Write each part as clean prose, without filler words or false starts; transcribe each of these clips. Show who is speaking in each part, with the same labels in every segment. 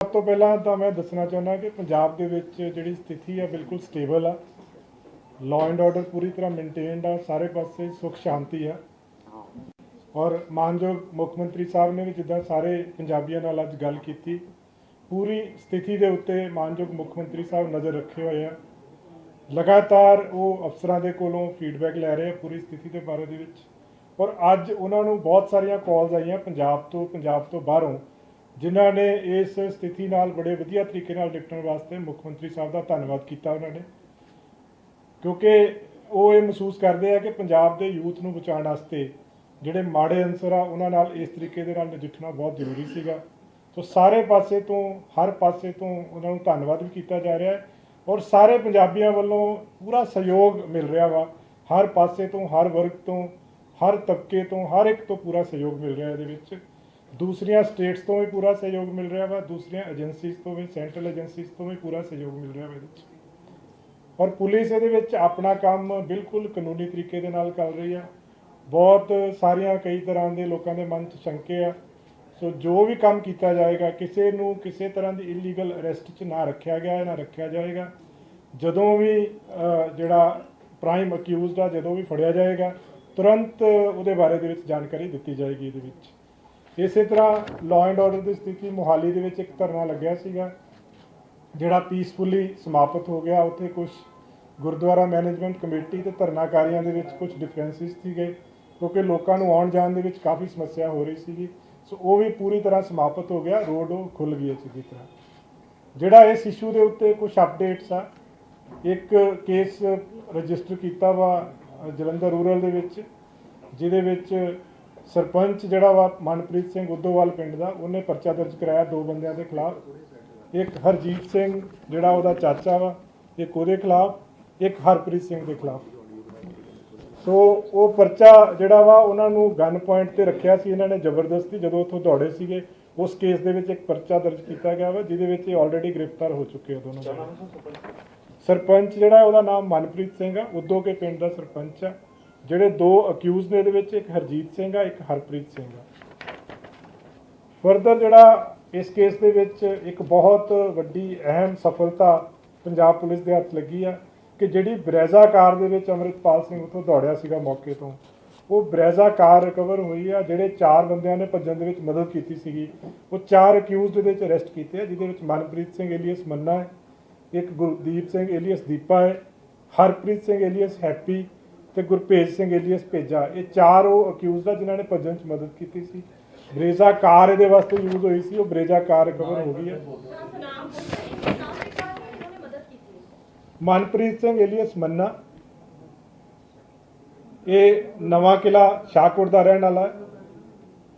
Speaker 1: ਸਭ ਤੋਂ ਪਹਿਲਾਂ ਤਾਂ ਮੈਂ ਦੱਸਣਾ ਚਾਹੁੰਦਾ ਕਿ ਪੰਜਾਬ ਦੇ ਵਿੱਚ ਜਿਹੜੀ ਸਥਿਤੀ ਆ ਬਿਲਕੁਲ ਸਟੇਬਲ ਆ। ਲਾਅ ਐਂਡ ਆਰਡਰ ਪੂਰੀ ਤਰ੍ਹਾਂ ਮੇਨਟੇਨਡ ਆ, ਸਾਰੇ ਪਾਸੇ ਸੁੱਖ ਸ਼ਾਂਤੀ ਆ। ਔਰ ਮਾਨਯੋਗ ਮੁੱਖ ਮੰਤਰੀ ਸਾਹਿਬ ਨੇ ਵੀ ਜਿੱਦਾਂ ਸਾਰੇ ਪੰਜਾਬੀਆਂ ਨਾਲ ਅੱਜ ਗੱਲ ਕੀਤੀ, ਪੂਰੀ ਸਥਿਤੀ ਦੇ ਉੱਤੇ ਮਾਨਯੋਗ ਮੁੱਖ ਮੰਤਰੀ ਸਾਹਿਬ ਨਜ਼ਰ ਰੱਖੇ ਹੋਏ ਆ। ਲਗਾਤਾਰ ਉਹ ਅਫਸਰਾਂ ਦੇ ਕੋਲੋਂ ਫੀਡਬੈਕ ਲੈ ਰਹੇ ਆ ਪੂਰੀ ਸਥਿਤੀ ਦੇ ਬਾਰੇ ਦੇ ਵਿੱਚ। ਔਰ ਅੱਜ ਉਹਨਾਂ ਨੂੰ ਬਹੁਤ ਸਾਰੀਆਂ ਕਾਲਸ ਆਈਆਂ ਪੰਜਾਬ ਤੋਂ ਬਾਹਰੋਂ, ਜਿਨ੍ਹਾਂ ਨੇ ਇਸ ਸਥਿਤੀ ਨਾਲ ਬੜੇ ਵਧੀਆ ਤਰੀਕੇ ਨਾਲ ਨਿਪਟਣ ਵਾਸਤੇ ਮੁੱਖ ਮੰਤਰੀ ਸਾਹਿਬ ਦਾ ਧੰਨਵਾਦ ਕੀਤਾ ਉਹਨਾਂ ਨੇ, ਕਿਉਂਕਿ ਉਹ ਇਹ ਮਹਿਸੂਸ ਕਰਦੇ ਆ ਕਿ ਪੰਜਾਬ ਦੇ ਯੂਥ ਨੂੰ ਬਚਾਉਣ ਵਾਸਤੇ ਜਿਹੜੇ ਮਾੜੇ ਅਨਸਰ ਆ ਉਹਨਾਂ ਨਾਲ ਇਸ ਤਰੀਕੇ ਦੇ ਨਾਲ ਨਜਿੱਠਣਾ ਬਹੁਤ ਜ਼ਰੂਰੀ ਸੀਗਾ। ਸੋ ਸਾਰੇ ਪਾਸੇ ਤੋਂ, ਹਰ ਪਾਸੇ ਤੋਂ ਉਹਨਾਂ ਨੂੰ ਧੰਨਵਾਦ ਵੀ ਕੀਤਾ ਜਾ ਰਿਹਾ ਹੈ ਔਰ ਸਾਰੇ ਪੰਜਾਬੀਆਂ ਵੱਲੋਂ ਪੂਰਾ ਸਹਿਯੋਗ ਮਿਲ ਰਿਹਾ ਵਾ। ਹਰ ਪਾਸੇ ਤੋਂ, ਹਰ ਵਰਗ ਤੋਂ, ਹਰ ਤਬਕੇ ਤੋਂ, ਹਰ ਇੱਕ ਤੋਂ ਪੂਰਾ ਸਹਿਯੋਗ ਮਿਲ ਰਿਹਾ ਇਹਦੇ ਵਿੱਚ। ਦੂਸਰੀਆਂ ਸਟੇਟਸ ਤੋਂ ਵੀ ਪੂਰਾ ਸਹਿਯੋਗ ਮਿਲ ਰਿਹਾ ਵਾ, ਦੂਸਰੀਆਂ ਏਜੰਸੀਜ਼ ਤੋਂ ਵੀ, ਸੈਂਟਰਲ ਏਜੰਸੀਜ਼ ਤੋਂ ਵੀ ਪੂਰਾ ਸਹਿਯੋਗ ਮਿਲ ਰਿਹਾ ਵਾ ਇਹਦੇ ਵਿੱਚ। ਔਰ ਪੁਲਿਸ ਇਹਦੇ ਵਿੱਚ ਆਪਣਾ ਕੰਮ ਬਿਲਕੁਲ ਕਾਨੂੰਨੀ ਤਰੀਕੇ ਦੇ ਨਾਲ ਕਰ ਰਹੀ ਆ। ਬਹੁਤ ਸਾਰੀਆਂ ਕਈ ਤਰ੍ਹਾਂ ਦੇ ਲੋਕਾਂ ਦੇ ਮਨ 'ਚ ਸ਼ੰਕੇ ਆ। ਸੋ ਜੋ ਵੀ ਕੰਮ ਕੀਤਾ ਜਾਏਗਾ, ਕਿਸੇ ਨੂੰ ਕਿਸੇ ਤਰ੍ਹਾਂ ਦੀ ਇਲੀਗਲ ਅਰੈਸਟ 'ਚ ਨਾ ਰੱਖਿਆ ਗਿਆ, ਨਾ ਰੱਖਿਆ ਜਾਏਗਾ। ਜਦੋਂ ਵੀ ਜਿਹੜਾ ਪ੍ਰਾਈਮ ਅਕਿਊਜ਼ਡ ਆ, ਜਦੋਂ ਵੀ ਫੜਿਆ ਜਾਏਗਾ, ਤੁਰੰਤ ਉਹਦੇ ਬਾਰੇ ਦੇ ਵਿੱਚ ਜਾਣਕਾਰੀ ਦਿੱਤੀ ਜਾਏਗੀ ਇਹਦੇ ਵਿੱਚ। ਇਸੇ ਤਰ੍ਹਾਂ ਲਾਅ ਐਂਡ ਆਰਡਰ ਦੀ ਸਥਿਤੀ ਮੋਹਾਲੀ ਦੇ ਵਿੱਚ ਇੱਕ ਧਰਨਾ ਲੱਗਿਆ ਸੀਗਾ, ਜਿਹੜਾ ਪੀਸਫੁਲੀ ਸਮਾਪਤ ਹੋ ਗਿਆ। ਉੱਥੇ ਕੁਝ ਗੁਰਦੁਆਰਾ ਮੈਨੇਜਮੈਂਟ ਕਮੇਟੀ ਤੇ ਧਰਨਾਕਾਰੀਆਂ ਦੇ ਵਿੱਚ ਕੁਝ ਡਿਫਰੈਂਸਿਸ ਸੀਗੇ, ਕਿਉਂਕਿ ਲੋਕਾਂ ਨੂੰ ਆਉਣ ਜਾਣ ਦੇ ਵਿੱਚ ਕਾਫੀ ਸਮੱਸਿਆ ਹੋ ਰਹੀ ਸੀਗੀ। ਸੋ ਉਹ ਵੀ ਪੂਰੀ ਤਰ੍ਹਾਂ ਸਮਾਪਤ ਹੋ ਗਿਆ, ਰੋਡ ਉਹ ਖੁੱਲ੍ਹ ਗਈ ਅੱਛੀ ਤਰ੍ਹਾਂ। ਜਿਹੜਾ ਇਸ ਇਸ਼ੂ ਦੇ ਉੱਤੇ ਕੁਝ ਅਪਡੇਟਸ ਆ, ਇੱਕ ਕੇਸ ਰਜਿਸਟਰ ਕੀਤਾ ਵਾ ਜਲੰਧਰ ਰੂਰਲ ਦੇ ਵਿੱਚ, ਜਿਹਦੇ ਵਿੱਚ ਸਰਪੰਚ ਜਿਹੜਾ ਵਾ ਮਨਪ੍ਰੀਤ ਸਿੰਘ ਉਦੋਵਾਲ ਪਿੰਡ ਦਾ, ਉਹਨੇ ਪਰਚਾ ਦਰਜ ਕਰਾਇਆ 2 ਬੰਦਿਆਂ ਦੇ ਖਿਲਾਫ। ਇੱਕ ਹਰਜੀਤ ਸਿੰਘ ਜਿਹੜਾ ਉਹਦਾ ਚਾਚਾ ਵਾ, ਇੱਕ ਉਹਦੇ ਖਿਲਾਫ, ਇੱਕ ਹਰਪ੍ਰੀਤ ਸਿੰਘ ਦੇ ਖਿਲਾਫ। ਸੋ ਉਹ ਪਰਚਾ ਜਿਹੜਾ ਵਾ ਉਹਨਾਂ ਨੂੰ ਗਨ ਪੁਆਇੰਟ ਤੇ ਰੱਖਿਆ ਸੀ ਇਹਨਾਂ ਨੇ ਜ਼ਬਰਦਸਤੀ, ਜਦੋਂ ਉੱਥੋਂ ਦੌੜੇ ਸੀਗੇ। ਉਸ ਕੇਸ ਦੇ ਵਿੱਚ ਇੱਕ ਪਰਚਾ ਦਰਜ ਕੀਤਾ ਗਿਆ ਵਾ, ਜਿਹਦੇ ਵਿੱਚ ਇਹ ਆਲਰੇਡੀ ਗ੍ਰਿਫਤਾਰ ਹੋ ਚੁੱਕੇ ਆ ਦੋਨੋਂ। ਸਰਪੰਚ ਜਿਹੜਾ ਉਹਦਾ ਨਾਮ ਮਨਪ੍ਰੀਤ ਸਿੰਘ ਆ, ਉਦੋਂ ਕੇ ਪਿੰਡ ਦਾ ਸਰਪੰਚ ਆ। ਜਿਹੜੇ 2 ਅਕਿਊਜ਼ ਨੇ ਇਹਦੇ ਵਿੱਚ, ਇੱਕ ਹਰਜੀਤ ਸਿੰਘ ਆ, ਇੱਕ ਹਰਪ੍ਰੀਤ ਸਿੰਘ ਆ। ਫਰਦਰ ਜਿਹੜਾ ਇਸ ਕੇਸ ਦੇ ਵਿੱਚ ਇੱਕ ਬਹੁਤ ਵੱਡੀ ਅਹਿਮ ਸਫਲਤਾ ਪੰਜਾਬ ਪੁਲਿਸ ਦੇ ਹੱਥ ਲੱਗੀ ਆ ਕਿ ਜਿਹੜੀ ਬਰੈਜ਼ਾ ਕਾਰ ਦੇ ਵਿੱਚ ਅੰਮ੍ਰਿਤਪਾਲ ਸਿੰਘ ਉੱਥੋਂ ਦੌੜਿਆ ਸੀਗਾ ਮੌਕੇ ਤੋਂ, ਉਹ ਬਰੈਜ਼ਾ ਕਾਰ ਰਿਕਵਰ ਹੋਈ ਆ। ਜਿਹੜੇ 4 ਬੰਦਿਆਂ ਨੇ ਭੱਜਣ ਦੇ ਵਿੱਚ ਮਦਦ ਕੀਤੀ ਸੀਗੀ, ਉਹ 4 ਅਕਿਊਜ਼ ਦੇ ਵਿੱਚ ਅਰੈਸਟ ਕੀਤੇ ਆ, ਜਿਹਦੇ ਵਿੱਚ ਮਨਪ੍ਰੀਤ ਸਿੰਘ ਏਲੀਅਸ ਮੰਨਾ ਹੈ, ਇੱਕ ਗੁਰਦੀਪ ਸਿੰਘ ਏਲੀਅਸ ਦੀਪਾ ਹੈ, ਹਰਪ੍ਰੀਤ ਸਿੰਘ ਏਲੀਅਸ ਹੈਪੀ ਤੇ ਗੁਰਭੇਜ ਸਿੰਘ ਏਲੀਅਸ ਭੇਜਾ। ਇਹ 4 ਉਹ ਅਕਿਊਜ਼ਡ ਆ ਜਿਨ੍ਹਾਂ ਨੇ ਭੱਜਣ 'ਚ ਮਦਦ ਕੀਤੀ ਸੀ। ਬਰੇਜ਼ਾ ਕਾਰ ਇਹਦੇ ਵਾਸਤੇ ਯੂਜ਼ ਹੋਈ ਸੀ, ਉਹ ਬਰੇਜ਼ਾ ਕਾਰ ਰਿਕਵਰ ਹੋ ਗਈ ਹੈ। ਮਨਪ੍ਰੀਤ ਸਿੰਘ ਏਲੀਅਸ ਮੰਨਾ, ਇਹ ਨਵਾਂ ਕਿਲਾ ਸ਼ਾਹਕੋਟ ਦਾ ਰਹਿਣ ਵਾਲਾ ਹੈ।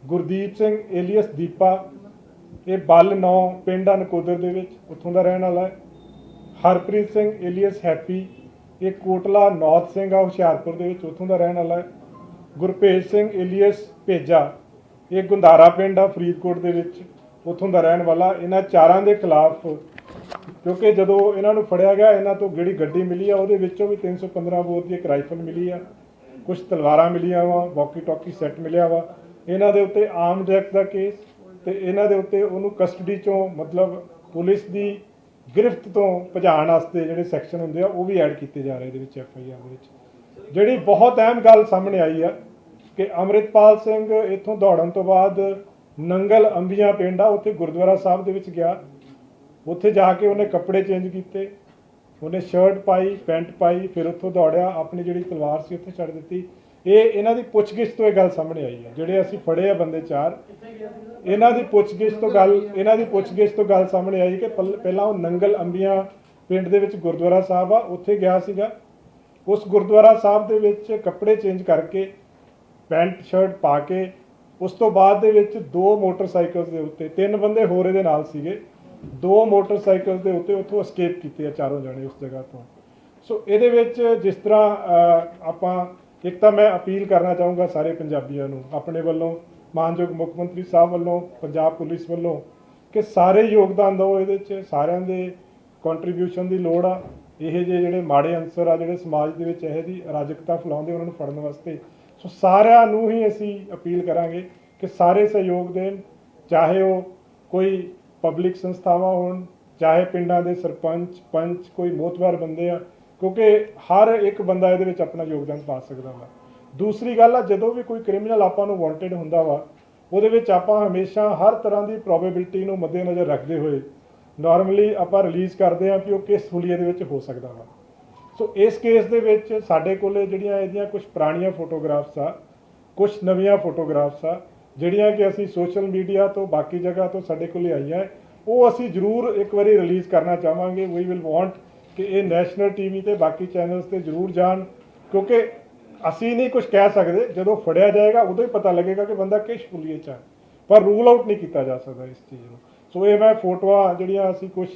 Speaker 1: ਗੁਰਦੀਪ ਸਿੰਘ ਏਲੀਅਸ ਦੀਪਾ, ਇਹ ਬੱਲ 9 ਪਿੰਡ ਨਕੋਦਰ ਦੇ ਵਿੱਚ, ਉੱਥੋਂ ਦਾ ਰਹਿਣ ਵਾਲਾ ਹੈ। ਹਰਪ੍ਰੀਤ ਸਿੰਘ ਏਲੀਅਸ ਹੈਪੀ, ਇਹ ਕੋਟਲਾ ਨੌਤ ਸਿੰਘ ਆ ਹੁਸ਼ਿਆਰਪੁਰ ਦੇ ਵਿੱਚ, ਉੱਥੋਂ ਦਾ ਰਹਿਣ ਵਾਲਾ ਹੈ। ਗੁਰਭੇਜ ਸਿੰਘ ਏਲੀਅਸ ਭੇਜਾ, ਇਹ ਗੁੰਦਾਰਾ ਪਿੰਡ ਆ ਫਰੀਦਕੋਟ ਦੇ ਵਿੱਚ, ਉੱਥੋਂ ਦਾ ਰਹਿਣ ਵਾਲਾ। ਇਹਨਾਂ 4 ਦੇ ਖਿਲਾਫ, ਕਿਉਂਕਿ ਜਦੋਂ ਇਹਨਾਂ ਨੂੰ ਫੜਿਆ ਗਿਆ, ਇਹਨਾਂ ਤੋਂ ਜਿਹੜੀ ਗੱਡੀ ਮਿਲੀ ਆ ਉਹਦੇ ਵਿੱਚੋਂ ਵੀ 315 ਬੋਰ ਦੀ ਇੱਕ ਰਾਈਫਲ ਮਿਲੀ ਆ, ਕੁਝ ਤਲਵਾਰਾਂ ਮਿਲੀਆਂ ਵਾ, ਵਾਕੀ ਟਾਕੀ ਸੈੱਟ ਮਿਲਿਆ ਵਾ। ਇਹਨਾਂ ਦੇ ਉੱਤੇ ਆਰਮਡ ਐਕਟ ਦਾ ਕੇਸ ਤੇ ਇਹਨਾਂ ਦੇ ਉੱਤੇ ਉਹਨੂੰ ਕਸਟਡੀ ਚੋਂ, ਮਤਲਬ ਪੁਲਿਸ ਦੀ ਗ੍ਰਿਫਤ ਤੋਂ ਭਜਾਉਣ ਵਾਸਤੇ ਜਿਹੜੇ ਸੈਕਸ਼ਨ ਹੁੰਦੇ ਆ ਉਹ ਵੀ ਐਡ ਕੀਤੇ ਜਾ ਰਹੇ ਇਹਦੇ ਵਿੱਚ FIR ਦੇ ਵਿੱਚ। ਜਿਹੜੀ ਬਹੁਤ ਅਹਿਮ ਗੱਲ ਸਾਹਮਣੇ ਆਈ ਆ ਕਿ ਅੰਮ੍ਰਿਤਪਾਲ ਸਿੰਘ ਇੱਥੋਂ ਦੌੜਨ ਤੋਂ ਬਾਅਦ ਨੰਗਲ ਅੰਬੀਆਂ ਪਿੰਡ ਆ, ਉੱਥੇ ਗੁਰਦੁਆਰਾ ਸਾਹਿਬ ਦੇ ਵਿੱਚ ਗਿਆ। ਉੱਥੇ ਜਾ ਕੇ ਉਹਨੇ ਕੱਪੜੇ ਚੇਂਜ ਕੀਤੇ, ਉਹਨੇ ਸ਼ਰਟ ਪਾਈ, ਪੈਂਟ ਪਾਈ, ਫਿਰ ਉੱਥੋਂ ਦੌੜਿਆ, ਆਪਣੀ ਜਿਹੜੀ ਤਲਵਾਰ ਸੀ ਉੱਥੇ ਛੱਡ ਦਿੱਤੀ। ਇਹ ਇਹਨਾਂ ਦੀ ਪੁੱਛਗਿੱਛ ਤੋਂ ਇਹ ਗੱਲ ਸਾਹਮਣੇ ਆਈ ਹੈ। ਜਿਹੜੇ ਅਸੀਂ ਫੜੇ ਆ ਬੰਦੇ 4, ਇਹਨਾਂ ਦੀ ਪੁੱਛਗਿੱਛ ਤੋਂ ਗੱਲ ਸਾਹਮਣੇ ਆਈ ਕਿ ਪਹਿਲਾਂ ਉਹ ਨੰਗਲ ਅੰਬੀਆਂ ਪਿੰਡ ਦੇ ਵਿੱਚ ਗੁਰਦੁਆਰਾ ਸਾਹਿਬ ਆ, ਉੱਥੇ ਗਿਆ ਸੀਗਾ। ਉਸ ਗੁਰਦੁਆਰਾ ਸਾਹਿਬ ਦੇ ਵਿੱਚ ਕੱਪੜੇ ਚੇਂਜ ਕਰਕੇ, ਪੈਂਟ ਸ਼ਰਟ ਪਾ ਕੇ, ਉਸ ਤੋਂ ਬਾਅਦ ਦੇ ਵਿੱਚ 2 ਮੋਟਰਸਾਈਕਲਸ ਦੇ ਉੱਤੇ 3 ਬੰਦੇ ਹੋਰ ਇਹਦੇ ਨਾਲ ਸੀਗੇ, 2 ਮੋਟਰਸਾਈਕਲ ਦੇ ਉੱਤੇ ਉੱਥੋਂ escape ਕੀਤੇ ਆ 4 ਜਣੇ ਉਸ ਜਗ੍ਹਾ ਤੋਂ। ਸੋ ਇਹਦੇ ਵਿੱਚ ਜਿਸ ਤਰ੍ਹਾਂ ਆਪਾਂ, ਇੱਕ ਤਾਂ ਮੈਂ ਅਪੀਲ ਕਰਨਾ ਚਾਹੂੰਗਾ ਸਾਰੇ ਪੰਜਾਬੀਆਂ ਨੂੰ ਆਪਣੇ ਵੱਲੋਂ, ਮਾਨਯੋਗ ਮੁੱਖ ਮੰਤਰੀ ਸਾਹਿਬ ਵੱਲੋਂ, ਪੰਜਾਬ ਪੁਲਿਸ ਵੱਲੋਂ, ਕਿ ਸਾਰੇ ਯੋਗਦਾਨ ਦਿਓ ਇਹਦੇ 'ਚ। ਸਾਰਿਆਂ ਦੇ ਕੰਟਰੀਬਿਊਸ਼ਨ ਦੀ ਲੋੜ ਆ। ਇਹ ਜਿਹੜੇ ਮਾੜੇ ਅਨਸਰ ਆ, ਜਿਹੜੇ ਸਮਾਜ ਦੇ ਵਿੱਚ ਇਹੋ ਜਿਹੀ ਅਰਾਜਕਤਾ ਫੈਲਾਉਂਦੇ, ਉਹਨਾਂ ਨੂੰ ਫੜਨ ਵਾਸਤੇ। ਸੋ ਸਾਰਿਆਂ ਨੂੰ ਹੀ ਅਸੀਂ ਅਪੀਲ ਕਰਾਂਗੇ ਕਿ ਸਾਰੇ ਸਹਿਯੋਗ ਦੇਣ, ਚਾਹੇ ਉਹ ਕੋਈ ਪਬਲਿਕ ਸੰਸਥਾਵਾਂ ਹੋਣ, ਚਾਹੇ ਪਿੰਡਾਂ ਦੇ ਸਰਪੰਚ ਪੰਚ ਕੋਈ ਮੋਤਬਰ ਬੰਦੇ ਆ, ਕਿਉਂਕਿ ਹਰ ਇੱਕ ਬੰਦਾ ਇਹਦੇ ਵਿੱਚ ਆਪਣਾ ਯੋਗਦਾਨ ਪਾ ਸਕਦਾ ਵਾ। ਦੂਸਰੀ ਗੱਲ ਆ, ਜਦੋਂ ਵੀ ਕੋਈ ਕ੍ਰਿਮੀਨਲ ਆਪਾਂ ਨੂੰ ਵਾਂਟਡ ਹੁੰਦਾ ਵਾ, ਉਹਦੇ ਵਿੱਚ ਆਪਾਂ ਹਮੇਸ਼ਾ ਹਰ ਤਰ੍ਹਾਂ ਦੀ ਪ੍ਰੋਬੇਬਿਲਿਟੀ ਨੂੰ ਮੱਦੇਨਜ਼ਰ ਰੱਖਦੇ ਹੋਏ ਨਾਰਮਲੀ ਆਪਾਂ ਰਿਲੀਜ਼ ਕਰਦੇ ਹਾਂ ਕਿ ਉਹ ਕਿਸ ਹੁਲੀਏ ਦੇ ਵਿੱਚ ਹੋ ਸਕਦਾ ਵਾ। ਸੋ ਇਸ ਕੇਸ ਦੇ ਵਿੱਚ ਸਾਡੇ ਕੋਲੇ ਜਿਹੜੀਆਂ ਇਹਦੀਆਂ ਕੁਝ ਪੁਰਾਣੀਆਂ ਫੋਟੋਗ੍ਰਾਫਸ ਆ, ਕੁਝ ਨਵੀਆਂ ਫੋਟੋਗ੍ਰਾਫਸ ਆ, ਜਿਹੜੀਆਂ ਕਿ ਅਸੀਂ ਸੋਸ਼ਲ ਮੀਡੀਆ ਤੋਂ ਬਾਕੀ ਜਗ੍ਹਾ ਤੋਂ ਸਾਡੇ ਕੋਲੇ ਆਈਆਂ, ਉਹ ਅਸੀਂ ਜ਼ਰੂਰ ਇੱਕ ਵਾਰੀ ਰਿਲੀਜ਼ ਕਰਨਾ ਚਾਹਾਂਗੇ। ਵੀ ਵਿਲ ਵਾਂਟ ਕਿ ਇਹ ਨੈਸ਼ਨਲ ਟੀਵੀ ਤੇ ਬਾਕੀ ਚੈਨਲਸ ਤੇ ਜ਼ਰੂਰ ਜਾਣ, ਕਿਉਂਕਿ ਅਸੀਂ ਨਹੀਂ ਕੁਝ ਕਹਿ ਸਕਦੇ, ਜਦੋਂ ਫੜਿਆ ਜਾਏਗਾ ਉਦੋਂ ਹੀ ਪਤਾ ਲੱਗੇਗਾ ਕਿ ਬੰਦਾ ਕਿਸ ਹੁਲੀਏ 'ਚ ਹੈ, ਪਰ ਰੂਲ ਆਊਟ ਨਹੀਂ ਕੀਤਾ ਜਾ ਸਕਦਾ ਇਸ ਚੀਜ਼ ਨੂੰ। ਸੋ ਇਹ ਮੈਂ ਫੋਟੋਆਂ ਜਿਹੜੀਆਂ ਅਸੀਂ ਕੁਝ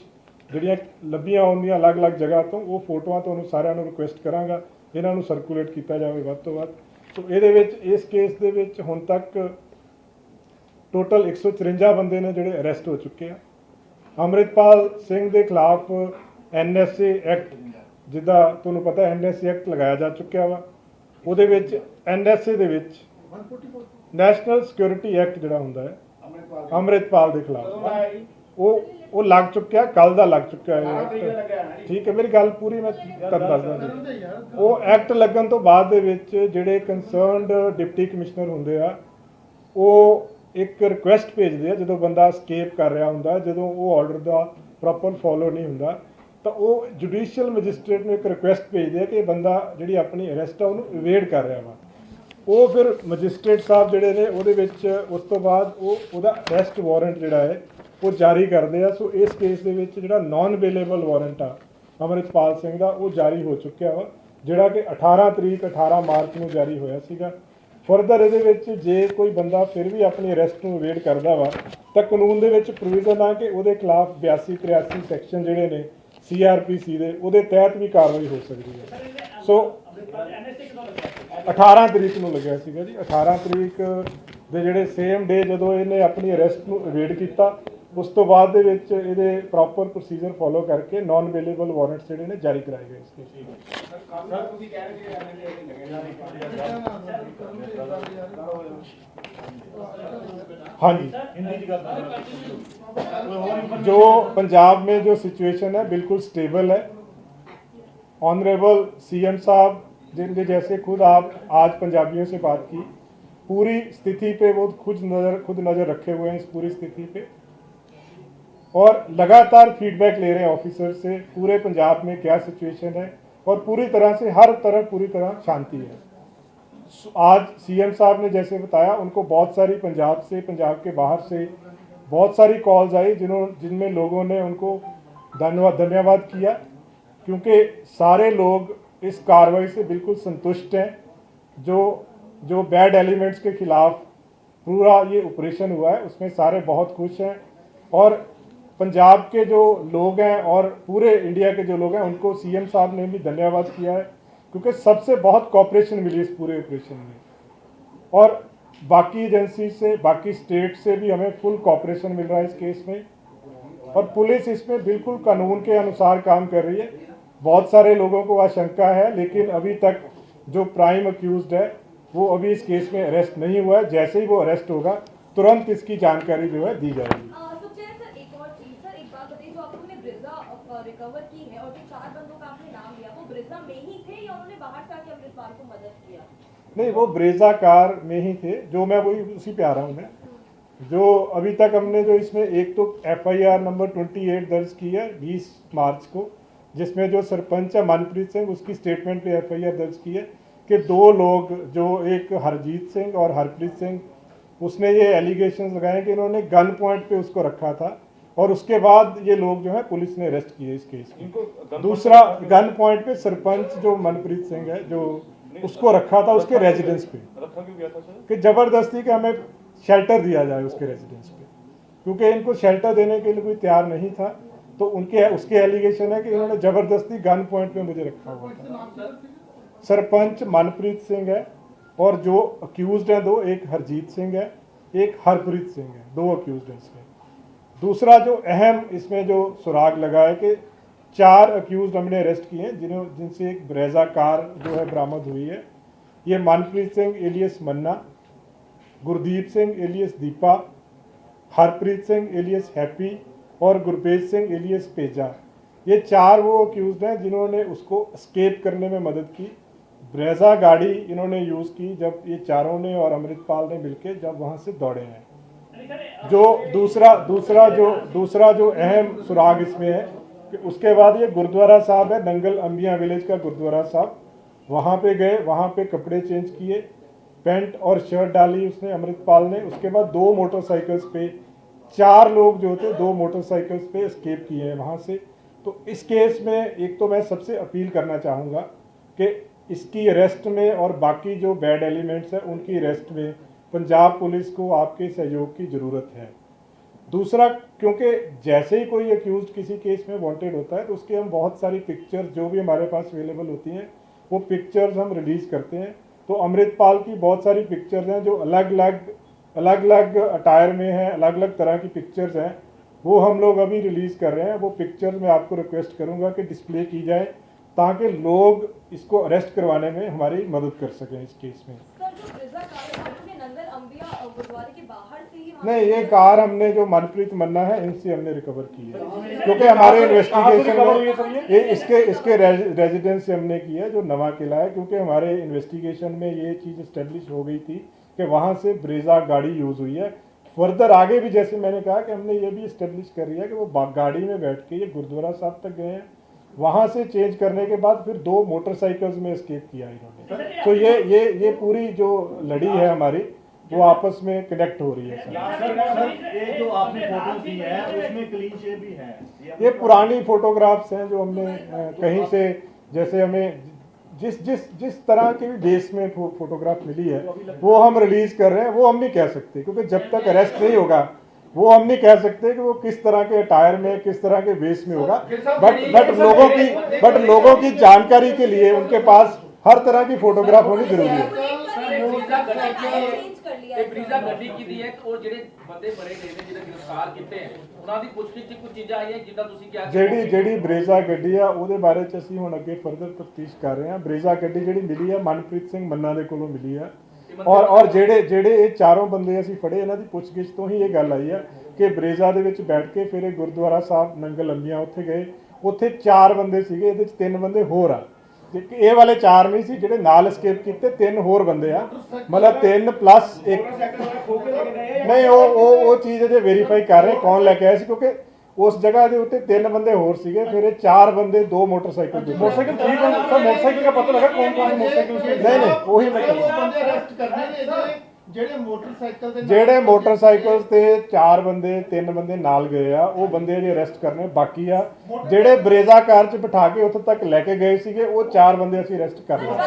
Speaker 1: ਜਿਹੜੀਆਂ ਲੱਭੀਆਂ ਹੁੰਦੀਆਂ ਅਲੱਗ-ਅਲੱਗ ਜਗ੍ਹਾ ਤੋਂ, ਉਹ ਫੋਟੋਆਂ ਤੁਹਾਨੂੰ ਸਾਰਿਆਂ ਨੂੰ ਰਿਕੁਐਸਟ ਕਰਾਂਗਾ ਇਹਨਾਂ ਨੂੰ ਸਰਕੂਲੇਟ ਕੀਤਾ ਜਾਵੇ ਵੱਧ ਤੋਂ ਵੱਧ। ਸੋ ਇਹਦੇ ਵਿੱਚ ਇਸ ਕੇਸ ਦੇ ਵਿੱਚ ਹੁਣ ਤੱਕ ਟੋਟਲ 154 ਬੰਦੇ ਨੇ ਜਿਹੜੇ ਅਰੈਸਟ ਹੋ ਚੁੱਕੇ ਆ। ਅੰਮ੍ਰਿਤਪਾਲ ਸਿੰਘ ਦੇ ਖਿਲਾਫ NSA ਐਕਟ, ਜਿੱਦਾਂ ਤੁਹਾਨੂੰ ਪਤਾ NSA ਐਕਟ ਲਗਾਇਆ ਜਾ ਚੁੱਕਿਆ ਵਾ। ਉਹਦੇ ਵਿੱਚ NSA ਦੇ ਵਿੱਚ ਨੈਸ਼ਨਲ ਸਿਕਿਉਰਿਟੀ ਐਕਟ ਜਿਹੜਾ ਹੁੰਦਾ ਹੈ ਅੰਮ੍ਰਿਤਪਾਲ ਦੇ ਖਿਲਾਫ, ਉਹ ਲੱਗ ਚੁੱਕਿਆ, ਕੱਲ ਦਾ ਲੱਗ ਚੁੱਕਿਆ ਹੈ। ਠੀਕ ਹੈ, ਮੇਰੀ ਗੱਲ ਪੂਰੀ ਮੈਂ ਤੁਹਾਨੂੰ ਦੱਸਦਾ ਜੀ। ਉਹ ਐਕਟ ਲੱਗਣ ਤੋਂ ਬਾਅਦ ਦੇ ਵਿੱਚ ਜਿਹੜੇ ਕੰਸਰਨਡ ਡਿਪਟੀ ਕਮਿਸ਼ਨਰ ਹੁੰਦੇ ਆ, ਉਹ ਇੱਕ ਰਿਕੁਐਸਟ ਭੇਜਦੇ ਆ ਜਦੋਂ ਬੰਦਾ ਸਕੇਪ ਕਰ ਰਿਹਾ ਹੁੰਦਾ, ਜਦੋਂ ਉਹ ਆਰਡਰ ਦਾ ਪ੍ਰੋਪਰ ਫੋਲੋ ਨਹੀਂ ਹੁੰਦਾ, ਤਾਂ ਉਹ ਜੁਡੀਸ਼ੀਅਲ ਮੈਜਿਸਟ੍ਰੇਟ ਨੂੰ ਇੱਕ ਰਿਕੁਐਸਟ ਭੇਜਦੇ ਆ ਕਿ ਇਹ ਬੰਦਾ ਜਿਹੜੀ ਆਪਣੀ ਅਰੈਸਟ ਆ ਉਹਨੂੰ ਇਵੇਡ ਕਰ ਰਿਹਾ ਵਾ। ਉਹ ਫਿਰ ਮੈਜਿਸਟ੍ਰੇਟ ਸਾਹਿਬ ਜਿਹੜੇ ਨੇ ਉਹਦੇ ਵਿੱਚ ਉਸ ਤੋਂ ਬਾਅਦ ਉਹਦਾ ਅਰੈਸਟ ਵਾਰੰਟ ਜਿਹੜਾ ਹੈ ਉਹ ਜਾਰੀ ਕਰਦੇ ਆ। ਸੋ ਇਸ ਕੇਸ ਦੇ ਵਿੱਚ ਜਿਹੜਾ ਨਾਨ ਅਵੇਲੇਬਲ ਵਾਰੰਟ ਆ ਅੰਮ੍ਰਿਤਪਾਲ ਸਿੰਘ ਦਾ, ਉਹ ਜਾਰੀ ਹੋ ਚੁੱਕਿਆ ਵਾ, ਜਿਹੜਾ ਕਿ 18 ਮਾਰਚ ਨੂੰ ਜਾਰੀ ਹੋਇਆ ਸੀਗਾ। ਫਰਦਰ ਇਹਦੇ ਵਿੱਚ ਜੇ ਕੋਈ ਬੰਦਾ ਫਿਰ ਵੀ ਆਪਣੀ ਅਰੈਸਟ ਨੂੰ ਅਵੇਡ ਕਰਦਾ ਵਾ, ਤਾਂ ਕਾਨੂੰਨ ਦੇ ਵਿੱਚ ਪ੍ਰੋਵੀਜ਼ਨ ਆ ਕਿ ਉਹਦੇ ਖਿਲਾਫ 82-83 ਸੈਕਸ਼ਨ ਜਿਹੜੇ ਨੇ CRPC ਦੇ, ਉਹਦੇ ਤਹਿਤ ਵੀ ਕਾਰਵਾਈ ਹੋ ਸਕਦੀ ਹੈ। ਸੋ 18 ਤਰੀਕ ਨੂੰ ਲੱਗਿਆ ਸੀਗਾ ਜੀ। 18 ਤਰੀਕ ਦੇ ਜਿਹੜੇ ਸੇਮ ਡੇ ਜਦੋਂ ਇਹਨੇ ਆਪਣੀ ਅਰੈਸਟ ਨੂੰ ਅਵੇਡ ਕੀਤਾ, ਉਸ ਤੋਂ ਬਾਅਦ ਦੇ ਵਿੱਚ ਇਹਦੇ ਪ੍ਰੋਪਰ ਪ੍ਰੋਸੀਜਰ ਫੋਲੋ ਕਰਕੇ ਨਾਨ ਅਵੇਲੇਬਲ ਵਾਰੰਟਸ ਜਿਹੜੇ ਨੇ ਜਾਰੀ ਕਰਾਏ ਗਏ ਇਸ ਕੇਸ ਵਿੱਚ। ਹਾਂਜੀ, जो पंजाब में जो सिचुएशन है बिल्कुल स्टेबल है। ऑनरेबल CM साहब जिनके जैसे खुद आप आज पंजाबियों से बात की, पूरी स्थिति पे वो खुद नज़र रखे हुए हैं इस पूरी स्थिति पे, और लगातार फीडबैक ले रहे हैं ऑफिसर से पूरे पंजाब में क्या सिचुएशन है, और पूरी तरह से हर तरफ पूरी तरह शांति है। आज CM साहब ने जैसे बताया, उनको बहुत सारी पंजाब से, पंजाब के बाहर से बहुत सारी कॉल्स आई जिनमें लोगों ने उनको धन्यवाद किया, क्योंकि सारे लोग इस कार्रवाई से बिल्कुल संतुष्ट हैं। जो बैड एलिमेंट्स के खिलाफ पूरा ये ऑपरेशन हुआ है उसमें सारे बहुत खुश हैं, और पंजाब के जो लोग हैं और पूरे इंडिया के जो लोग हैं उनको CM साहब ने भी धन्यवाद किया है, क्योंकि सबसे बहुत कोऑपरेशन मिली इस पूरे ऑपरेशन में, और बाकी एजेंसी से, बाकी स्टेट से भी हमें फुल कोऑपरेशन मिल रहा है इस केस में, और पुलिस इसमें बिल्कुल कानून के अनुसार काम कर रही है। बहुत सारे लोगों को आशंका है, लेकिन अभी तक जो प्राइम अक्यूज्ड है वो अभी इस केस में अरेस्ट नहीं हुआ है। जैसे ही वो अरेस्ट होगा तुरंत इसकी जानकारी जो है दी जाएगी। रिकवर की है, और जो 4 बंदों का आपने नाम लिया, वो ब्रेजा में ही थे या उन्होंने बाहर से आके अमृतपाल को मदद किया? नहीं, वो ब्रेजा कार में ही थे, जो मैं वही उसी पे आ रहा हूँ मैं। जो अभी तक हमने जो इसमें एक तो FIR नंबर 28 दर्ज की है 20 मार्च को, जिसमें जो सरपंच है मनप्रीत सिंह, उसकी स्टेटमेंट पे FIR दर्ज की है कि 2 लोग, जो एक हरजीत सिंह और हरप्रीत सिंह, उसने ये एलिगेशन लगाए कि इन्होंने गन पॉइंट पे उसको रखा था, और उसके बाद ये लोग जो है पुलिस ने अरेस्ट किए इस केस में। दूसरा, गन पॉइंट पे सरपंच जो मनप्रीत सिंह है, जो उसको रखा था उसके रेजिडेंस पे, कि जबरदस्ती के हमें शेल्टर दिया जाए उसके रेजिडेंस पे, क्योंकि इनको शेल्टर देने के लिए कोई तैयार नहीं था, तो उसके एलिगेशन है कि इन्होंने जबरदस्ती गन पॉइंट पे मुझे रखा हुआ था। सरपंच मनप्रीत सिंह है, और जो अक्यूज्ड हैं 2, एक हरजीत सिंह है, एक हरप्रीत सिंह है, 2 अक्यूज्ड हैं इसमें। दूसरा जो अहम इसमें जो सुराग लगा है कि 4 अक्यूज्ड हमने अरेस्ट किए हैं, जिनसे एक ब्रेजा कार जो है बरामद हुई है। ये Manpreet Singh alias Manna, Gurdeep Singh alias Deepa, Harpreet Singh alias Happy, और गुरप्रीत सिंह एलियस पेजा, ये 4 वो अक्यूज़ हैं जिन्होंने उसको एस्केप करने में मदद की। ब्रेजा गाड़ी इन्होंने यूज़ की जब ये चारों ने और अमृतपाल ने मिलकर जब वहाँ से दौड़े हैं। जो दूसरा जो अहम सुराग इसमें है कि उसके बाद ये गुरुद्वारा साहब है, नंगल अंबिया विलेज का गुरुद्वारा साहब, वहाँ पे गए, वहाँ पे कपड़े चेंज किए, पैंट और शर्ट डाली उसने अमृतपाल ने। उसके बाद 2 मोटरसाइकिल्स पे 4 लोग जो थे 2 मोटरसाइकिल्स पे एस्केप किए हैं वहाँ से। तो इस केस में एक तो मैं सबसे अपील करना चाहूँगा कि इसकी अरेस्ट में और बाकी जो बैड एलिमेंट्स हैं उनकी अरेस्ट में पंजाब पुलिस को आपके सहयोग की ज़रूरत है। दूसरा, क्योंकि जैसे ही कोई अक्यूज किसी केस में वांटेड होता है तो उसके हम बहुत सारी पिक्चर्स जो भी हमारे पास अवेलेबल होती हैं वो पिक्चर्स हम रिलीज़ करते हैं। तो अमृतपाल की बहुत सारी पिक्चर्स हैं जो अलग अलग अटायर में हैं, अलग अलग तरह की पिक्चर्स हैं, वो हम लोग अभी रिलीज़ कर रहे हैं। वो पिक्चर्स मैं आपको रिक्वेस्ट करूंगा कि डिस्प्ले की जाए ताकि लोग इसको अरेस्ट करवाने में हमारी मदद कर सकें इस केस में। नहीं, ये कार हमने जो मनप्रीत मन्ना है इनसे हमने रिकवर की है, क्योंकि हमारे इन्वेस्टिगेशन में ये इसके रेजिडेंस से हमने किया है जो नवा किला है, क्योंकि हमारे इन्वेस्टिगेशन में ये चीज़ इस्टेब्लिश हो गई थी कि वहाँ से ब्रेजा गाड़ी यूज़ हुई है। फर्दर आगे भी जैसे मैंने कहा कि हमने ये भी इस्टेब्लिश कर लिया कि वो गाड़ी में बैठ के ये गुरुद्वारा साहब तक गए हैं, वहाँ से चेंज करने के बाद फिर 2 मोटरसाइकिल्स में एस्केप किया इन्होंने। तो ये पूरी जो लड़ी है हमारी वो आपस में कनेक्ट हो रही है।
Speaker 2: सर, ये जो आपने फोटो दी है उसमें क्लीन शेव भी है?
Speaker 1: ये पुरानी फोटोग्राफ्स हैं जो हमने कहीं से, जैसे हमें जिस तरह के बेस में फोटोग्राफ मिली है वो हम रिलीज कर रहे हैं। वो हम नहीं कह सकते क्योंकि जब तक अरेस्ट नहीं होगा वो हम नहीं कह सकते कि वो किस तरह के अटायर में किस तरह के बेस में होगा। बट लोगों की जानकारी के लिए उनके पास हर तरह की फोटोग्राफ होनी जरूरी है।
Speaker 3: ब्रीजा गड्डी की दी है और ਜਿਹੜੇ ਬੰਦੇ ਫੜੇ ਗਏ ਨੇ ਜਿਹੜੇ ਗ੍ਰਿਫਤਾਰ ਕੀਤੇ हैं ਉਹਨਾਂ ਦੀ ਪੁੱਛਗਿੱਛ ਚ ਕੁਝ ਚੀਜ਼ਾਂ ਆਈਆਂ ਜਿੱਦਾਂ ਤੁਸੀਂ ਕਿਹਾ
Speaker 1: ਜਿਹੜੀ ਬਰੇਜ਼ਾ ਗੱਡੀ ਆ ਉਹਦੇ ਬਾਰੇ ਚ ਅਸੀਂ ਹੁਣ ਅੱਗੇ ਫਰਦਰ ਤਫਤੀਸ਼ ਕਰ ਰਹੇ ਹਾਂ। ਬਰੇਜ਼ਾ ਗੱਡੀ ਜਿਹੜੀ ਮਿਲੀ ਆ ਮਨਪ੍ਰੀਤ ਸਿੰਘ ਮੰਨਾ ਦੇ ਕੋਲੋਂ ਮਿਲੀ ਆ ਔਰ ਜਿਹੜੇ ਇਹ ਚਾਰੋਂ ਬੰਦੇ ਅਸੀਂ ਫੜੇ ਇਹਨਾਂ ਦੀ ਪੁੱਛਗਿੱਛ ਤੋਂ ਹੀ ਇਹ ਗੱਲ ਆਈ ਆ ਕਿ ਬਰੇਜ਼ਾ ਦੇ ਵਿੱਚ ਬੈਠ ਕੇ ਫਿਰ ਇਹ ਗੁਰਦੁਆਰਾ ਸਾਹਿਬ ਨੰਗਲ ਅੰਬੀਆਂ ਉੱਥੇ ਗਏ। ਉੱਥੇ 4 ਬੰਦੇ ਸੀਗੇ, ਇਹਦੇ ਚ 3 ਬੰਦੇ ਹੋਰ ਆ, ਇਹ ਵਾਲੇ 4 ਨਹੀਂ ਸੀ ਜਿਹੜੇ ਨਾਲ ਐਸਕੇਪ ਕੀਤੇ, 3 ਹੋਰ ਬੰਦੇ ਆ, ਮਤਲਬ 3 ਪਲੱਸ 1 ਨਹੀਂ। ਉਹ ਚੀਜ਼ ਅਜੇ ਵੈਰੀਫਾਈ ਕਰ ਰਹੇ ਕੌਣ ਲੈ ਕੇ ਆਇਆ ਸੀ, ਕਿਉਂਕਿ उस जगह के उत्ते 3 बंदे होर सीगे, फिर 4 बंदे 2 मोटरसाइकिल सर मोटरसाइकिल का पता लगा कौन कौन मोटरसाइकिल नहीं वही मैं जेड़े मोटरसाइकिल ते 4 बंदे 3 बंदे नाल गए आ वो बंदे अजे अरेस्ट करने बाकी आ। जेड़े ब्रेजा कार च बिठा के उत्थे तक लेके गए सीगे वो 4 बंदे असीं अरेस्ट कर लिया।